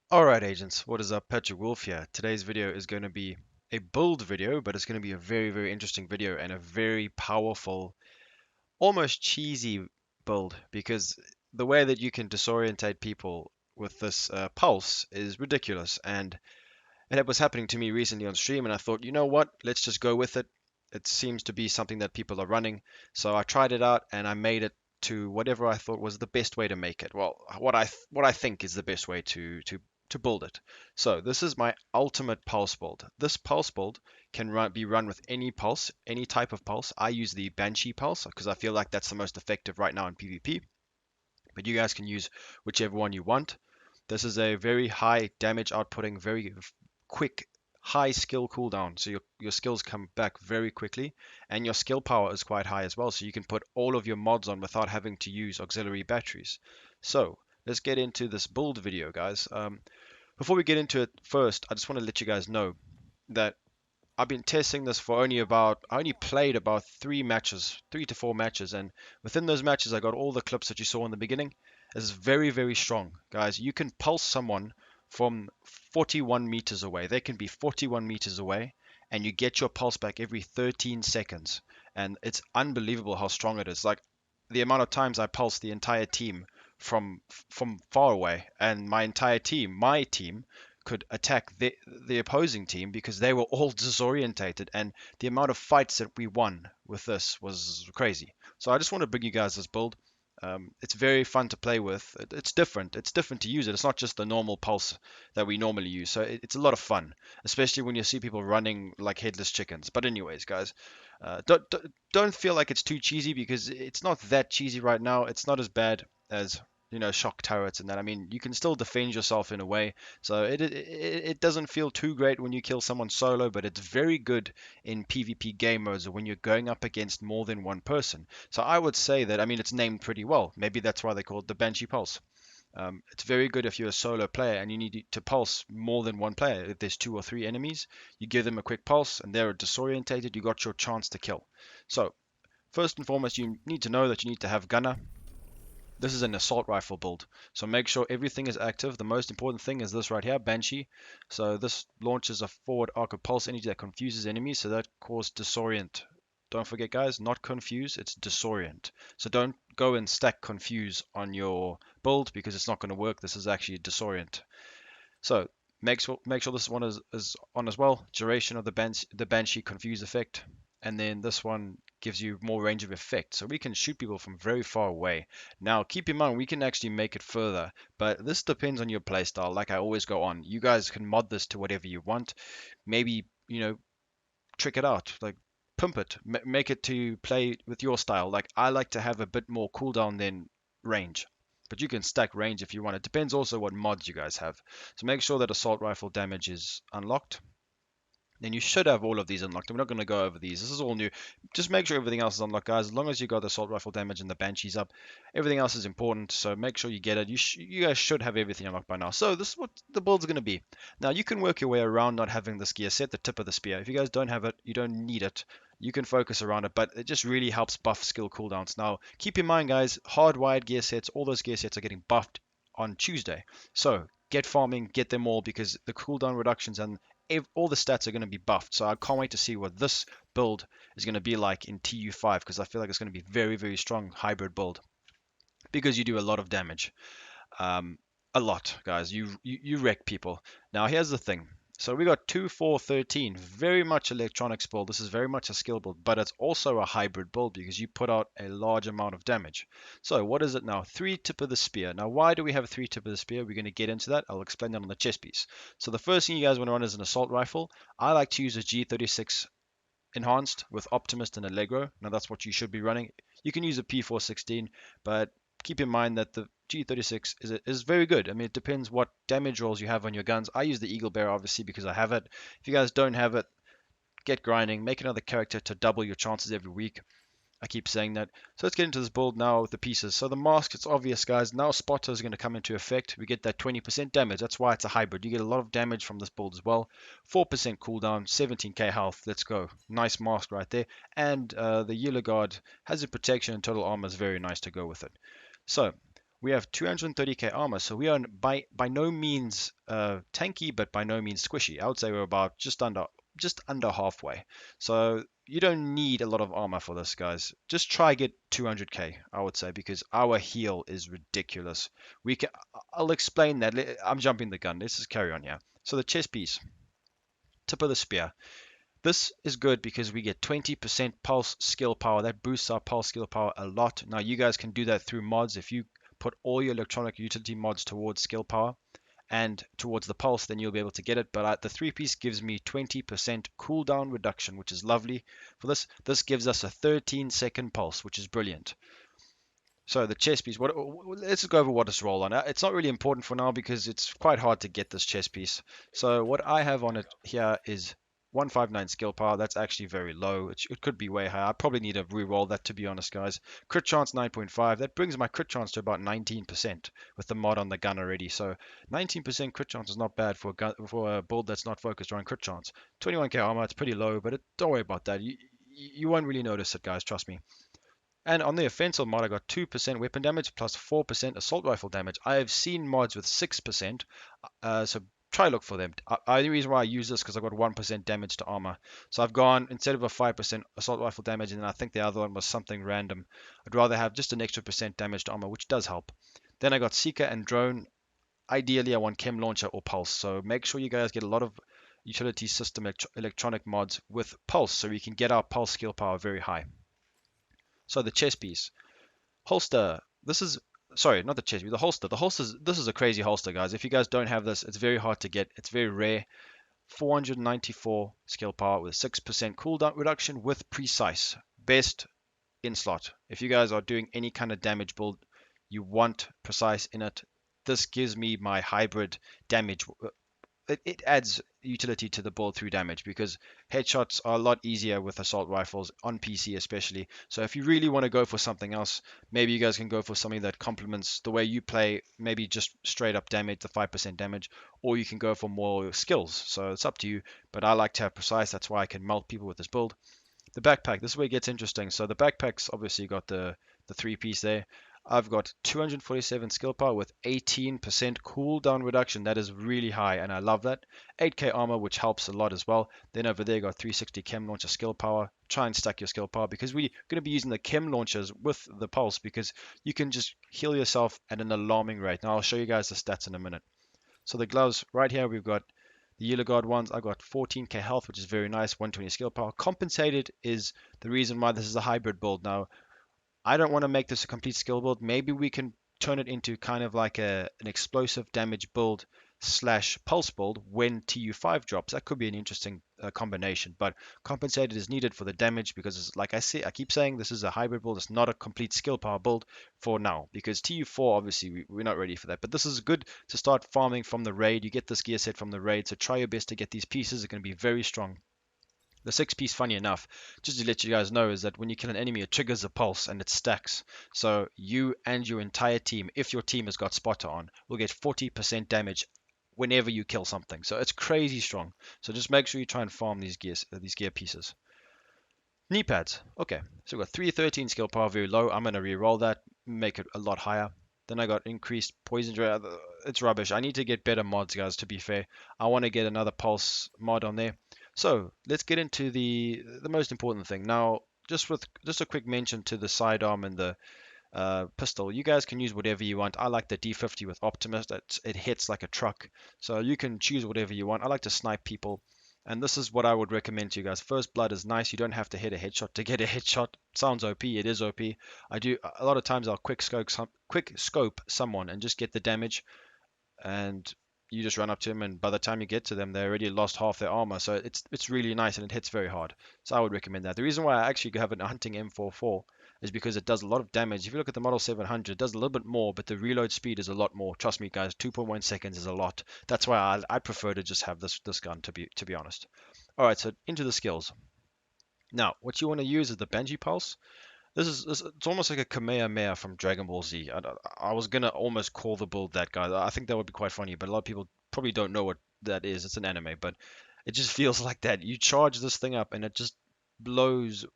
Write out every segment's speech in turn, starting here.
Alright agents, what is up? Patrick Wolf here. Today's video is going to be a build video, but it's going to be a very interesting video and a very powerful, almost cheesy build because the way that you can disorientate people with this pulse is ridiculous. And it was happening to me recently on stream, and I thought, you know what? Let's just go with it. It seems to be something that people are running. So I tried it out and I made it to whatever I thought was the best way to make it. Well, what I think is the best way to build it. So this is my ultimate pulse build. This pulse build can be run with any pulse, any type of pulse. I use the Banshee pulse because I feel like that's the most effective right now in PvP. But you guys can use whichever one you want. This is a very high damage outputting, very quick, high skill cooldown. So your skills come back very quickly, and your skill power is quite high as well. So you can put all of your mods on without having to use auxiliary batteries. So let's get into this build video, guys. Before we get into it, first, I just want to let you guys know that I've been testing this for I only played about 3 matches, 3 to 4 matches, and within those matches, I got all the clips that you saw in the beginning. It's very strong, guys. You can pulse someone from 41 meters away. They can be 41 meters away, and you get your pulse back every 13 seconds. And it's unbelievable how strong it is. Like the amount of times I pulse the entire team from far away, and my team could attack the opposing team because they were all disorientated, and the amount of fights that we won with this was crazy. So I just want to bring you guys this build. It's very fun to play with. It's different. It's different to use it. It's not just the normal pulse that we normally use. So it's a lot of fun, especially when you see people running like headless chickens. But anyways, guys, don't feel like it's too cheesy because it's not that cheesy right now. It's not as bad as shock turrets and that. I mean, you can still defend yourself in a way. So it doesn't feel too great when you kill someone solo, but it's very good in PvP game modes or when you're going up against more than one person. So I would say that, I mean, it's named pretty well. Maybe that's why they call it the Banshee Pulse. It's very good if you're a solo player and you need to pulse more than one player. If there's 2 or 3 enemies, you give them a quick pulse and they're disorientated, you got your chance to kill. So first and foremost, you need to know that you need to have Gunner. This is an assault rifle build, so make sure everything is active. The most important thing is this right here, Banshee. So this launches a forward arc of pulse energy that confuses enemies, so that causes disorient. Don't forget, guys, not confuse, it's disorient. So don't go and stack confuse on your build because it's not going to work. This is actually disorient. So make sure this one is on as well. Duration of the Banshee confuse effect. And then this one gives you more range of effect. So we can shoot people from very far away. Now keep in mind we can actually make it further, but this depends on your playstyle. Like I always go on. You guys can mod this to whatever you want. Maybe, trick it out. Like pimp it. Make it to play with your style. Like I like to have a bit more cooldown than range. But you can stack range if you want. It depends also what mods you guys have. So make sure that assault rifle damage is unlocked. Then you should have all of these unlocked. We're not going to go over these. This is all new. Just make sure everything else is unlocked, guys. As long as you got the assault rifle damage and the banshees up, everything else is important. So make sure you get it. You guys should have everything unlocked by now. So this is what the build's going to be. Now you can work your way around not having this gear set, the tip of the spear. If you guys don't have it, you don't need it. You can focus around it, but it just really helps buff skill cooldowns. Now keep in mind, guys, hardwired gear sets, all those gear sets are getting buffed on Tuesday. So get farming, get them all because the cooldown reductions and all the stats are going to be buffed. So I can't wait to see what this build is going to be like in TU5 because I feel like it's going to be very strong hybrid build because you do a lot of damage. Um, a lot, guys. You wreck people. Now here's the thing. So we got 2, 4, 13. Very much electronics build. This is very much a skill build, but it's also a hybrid build because you put out a large amount of damage. So what is it now? 3 tip of the spear. Now why do we have 3 tip of the spear? We're going to get into that. I'll explain that on the chest piece. So the first thing you guys want to run is an assault rifle. I like to use a G36 enhanced with Optimist and Allegro. Now that's what you should be running. You can use a P416, but keep in mind that the G36 is very good. I mean, it depends what damage rolls you have on your guns. I use the Eagle Bear obviously because I have it. If you guys don't have it, get grinding. Make another character to double your chances every week. I keep saying that. So let's get into this build now with the pieces. So the mask, it's obvious, guys. Now Spotter is going to come into effect. We get that 20% damage. That's why it's a hybrid. You get a lot of damage from this build as well. 4% cooldown, 17k health. Let's go. Nice mask right there. And the Yellow Guard has a protection and total armor is very nice to go with it. So We have 230k armor, so we are by no means tanky, but by no means squishy. I would say we're about just under halfway. So you don't need a lot of armor for this, guys. Just try get 200k, I would say, because our heal is ridiculous. We can. I'll explain that. I'm jumping the gun. Let's just carry on here. So the chest piece, tip of the spear. This is good because we get 20% pulse skill power. That boosts our pulse skill power a lot. Now, you guys can do that through mods. If you put all your electronic utility mods towards skill power and towards the pulse, then you'll be able to get it. But the three piece gives me 20% cooldown reduction, which is lovely for this. This gives us a 13-second pulse, which is brilliant. So the chess piece, let's go over what it's roll on. It's not really important for now because it's quite hard to get this chess piece. So what I have on it here is 159 skill power. That's actually very low. It could be way higher. I probably need to re-roll that, to be honest, guys. Crit chance 9.5. That brings my crit chance to about 19% with the mod on the gun already. So 19% crit chance is not bad for a build that's not focused around crit chance. 21k armor, it's pretty low, but don't worry about that. You won't really notice it, guys. Trust me. And on the offensive mod, I got 2% weapon damage plus 4% assault rifle damage. I have seen mods with 6%, so try look for them. The only reason why I use this because I got 1% damage to armor. So I've gone, instead of a 5% assault rifle damage, and I think the other one was something random, I'd rather have just an extra percent damage to armor, which does help. Then I got Seeker and Drone. Ideally, I want Chem Launcher or Pulse. So make sure you guys get a lot of utility system electronic mods with Pulse so we can get our Pulse skill power very high. So the chest piece. Holster. This is sorry, not the chest, the holster. This is a crazy holster, guys. If you guys don't have this, it's very hard to get. It's very rare. 494 skill power with 6% cooldown reduction with precise. Best in slot. If you guys are doing any kind of damage build, you want precise in it. This gives me my hybrid damage. It adds utility to the build through damage because headshots are a lot easier with assault rifles on PC especially. So if you really want to go for something else, maybe you guys can go for something that complements the way you play, maybe just straight up damage, the 5% damage, or you can go for more skills. So it's up to you, but I like to have precise. That's why I can melt people with this build. The backpack, this is where it gets interesting. So the backpack's obviously got the three piece there. I've got 247 skill power with 18% cooldown reduction. That is really high, and I love that. 8k armor, which helps a lot as well. Then over there, got 360 chem launcher skill power. Try and stack your skill power because we're going to be using the chem launchers with the pulse because you can just heal yourself at an alarming rate. Now I'll show you guys the stats in a minute. So the gloves right here, we've got the Yellow Guard ones. I got 14k health, which is very nice. 120 skill power. Compensated is the reason why this is a hybrid build. Now, I don't want to make this a complete skill build. Maybe we can turn it into kind of like an explosive damage build slash pulse build when TU5 drops. That could be an interesting combination. But compensated is needed for the damage because, like I keep saying, this is a hybrid build. It's not a complete skill power build for now because TU4 obviously we're not ready for that. But this is good to start farming from the raid. You get this gear set from the raid, so try your best to get these pieces. They're going to be very strong. The six piece, funny enough, just to let you guys know, is that when you kill an enemy, it triggers a pulse and it stacks. So you and your entire team, if your team has got spotter on, will get 40% damage whenever you kill something. So it's crazy strong. So just make sure you try and farm these gear pieces. Knee pads. Okay, so we've got 313 skill power, very low. I'm gonna re-roll that, make it a lot higher. Then I got increased poison rate. It's rubbish. I need to get better mods, guys. To be fair, I want to get another pulse mod on there. So let's get into the most important thing now. Just a quick mention to the sidearm and the pistol. You guys can use whatever you want. I like the D50 with Optimus. It hits like a truck, so you can choose whatever you want. I like to snipe people, and this is what I would recommend to you guys. First blood is nice. You don't have to hit a headshot to get a headshot. Sounds OP. It is OP. I do a lot of times. I'll quick scope someone and just get the damage, and you just run up to them, and by the time you get to them, they already lost half their armor. So it's really nice and it hits very hard. So I would recommend that. The reason why I actually have a hunting M44 is because it does a lot of damage. If you look at the Model 700, it does a little bit more, but the reload speed is a lot more. Trust me, guys, 2.1 seconds is a lot. That's why I prefer to just have this gun to be honest. All right, so into the skills. Now, what you want to use is the Banshee Pulse. It's almost like a Kamehameha from Dragon Ball Z. I was gonna almost call the build that, guy. I think that would be quite funny, but a lot of people probably don't know what that is. It's an anime, but it just feels like that. You charge this thing up and it just blows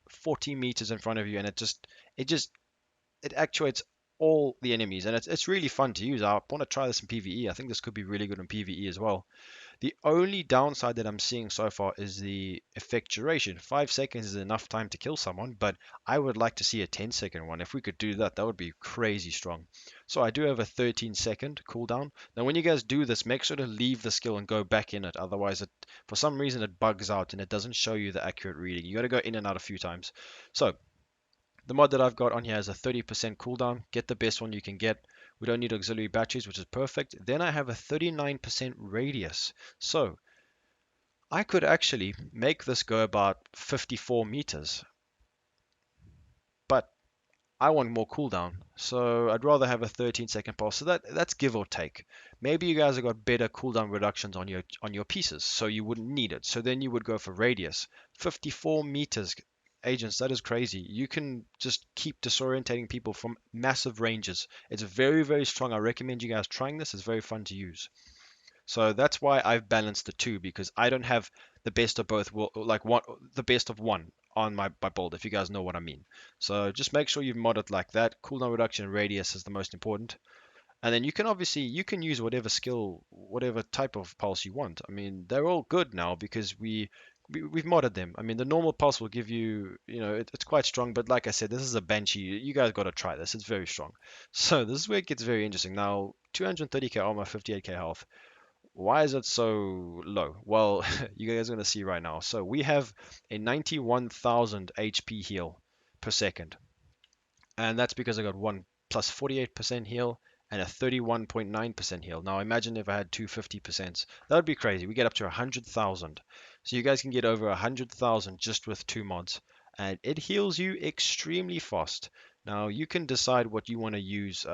40 meters in front of you, and it actuates all the enemies, and it's really fun to use. I want to try this in PvE. I think this could be really good in PvE as well. The only downside that I'm seeing so far is the effect duration. 5 seconds is enough time to kill someone, but I would like to see a 10-second one. If we could do that, that would be crazy strong. So I do have a 13-second cooldown. Now, when you guys do this, make sure to leave the skill and go back in it. Otherwise, for some reason, it bugs out and it doesn't show you the accurate reading. You got to go in and out a few times. So the mod that I've got on here is a 30% cooldown. Get the best one you can get. We don't need auxiliary batteries, which is perfect. Then I have a 39% radius. So I could actually make this go about 54 meters, but I want more cooldown. So I'd rather have a 13-second pulse. So that's give or take. Maybe you guys have got better cooldown reductions on your pieces, so you wouldn't need it. So then you would go for radius. 54 meters, agents, that is crazy. You can just keep disorientating people from massive ranges. It's very, very strong. I recommend you guys trying this. It's very fun to use. So that's why I've balanced the two, because I don't have the best of both, like one, the best of one on my build, if you guys know what I mean. So just make sure you mod it like that. Cooldown reduction and radius is the most important. And then you can obviously you can use whatever skill, whatever type of pulse you want. I mean, they're all good now because we've modded them. I mean, the normal pulse will give you, it's quite strong, but like I said, this is a banshee. You guys got to try this. It's very strong. So this is where it gets very interesting. Now, 230k armor, 58k health. Why is it so low? Well, you guys are going to see right now. So we have a 91,000 HP heal per second. And that's because I got one plus 48% heal and a 31.9% heal. Now imagine if I had two 50%. That would be crazy. We get up to 100,000. So you guys can get over 100,000 just with two mods. And it heals you extremely fast. Now you can decide what you want to use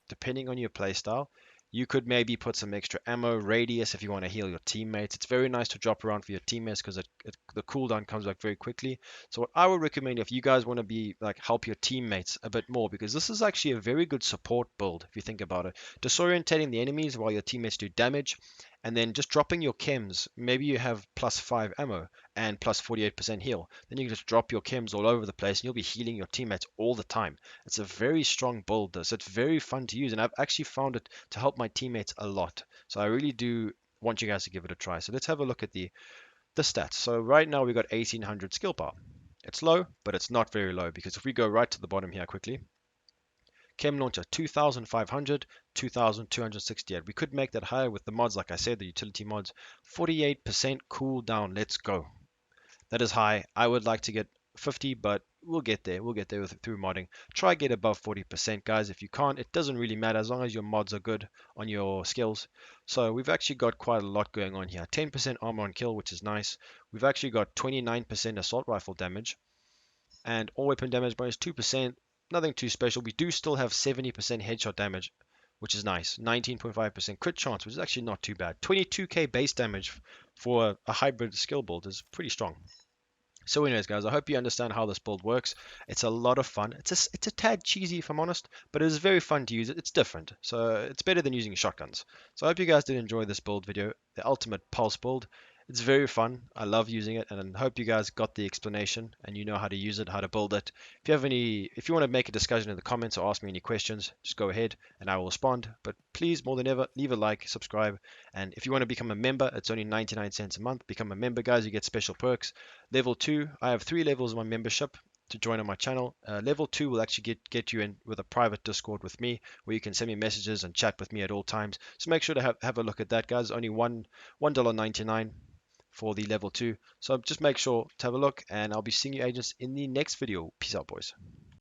depending on your playstyle. You could maybe put some extra ammo, radius if you want to heal your teammates. It's very nice to drop around for your teammates because the cooldown comes back very quickly. So what I would recommend if you guys want to be like help your teammates a bit more, because this is actually a very good support build if you think about it. Disorientating the enemies while your teammates do damage, and then just dropping your chems. Maybe you have plus 5 ammo and plus 48% heal. Then you can just drop your chems all over the place and you'll be healing your teammates all the time. It's a very strong build this. It's very fun to use and I've actually found it to help my teammates a lot. So I really do want you guys to give it a try. So let's have a look at the stats. So right now we got 1800 skill power. It's low, but it's not very low because if we go right to the bottom here quickly, Chem launcher 2500, 2268. We could make that higher with the mods, like I said, the utility mods. 48% cooldown. Let's go. That is high. I would like to get 50, but we'll get there. We'll get there through modding. Try get above 40%, guys. If you can't, it doesn't really matter as long as your mods are good on your skills. So we've actually got quite a lot going on here. 10% armor on kill, which is nice. We've actually got 29% assault rifle damage and all weapon damage bonus 2%. Nothing too special. We do still have 70% headshot damage, which is nice. 19.5% crit chance, which is actually not too bad. 22k base damage for a hybrid skill build is pretty strong. So anyways, guys, I hope you understand how this build works. It's a lot of fun. It's a tad cheesy, if I'm honest, but it is very fun to use it. It's different, so it's better than using shotguns. So I hope you guys did enjoy this build video, the ultimate pulse build. It's very fun. I love using it, and I hope you guys got the explanation and you know how to use it, how to build it. If you want to make a discussion in the comments or ask me any questions, just go ahead and I will respond. But please, more than ever, leave a like, subscribe, and if you want to become a member, it's only 99 cents a month. Become a member, guys. You get special perks. Level 2, I have 3 levels of my membership to join on my channel. Level 2 will actually get you in with a private Discord with me where you can send me messages and chat with me at all times. So make sure to have a look at that, guys. Only $1.99 for the level 2. So just make sure to have a look and I'll be seeing you agents in the next video. Peace out, boys.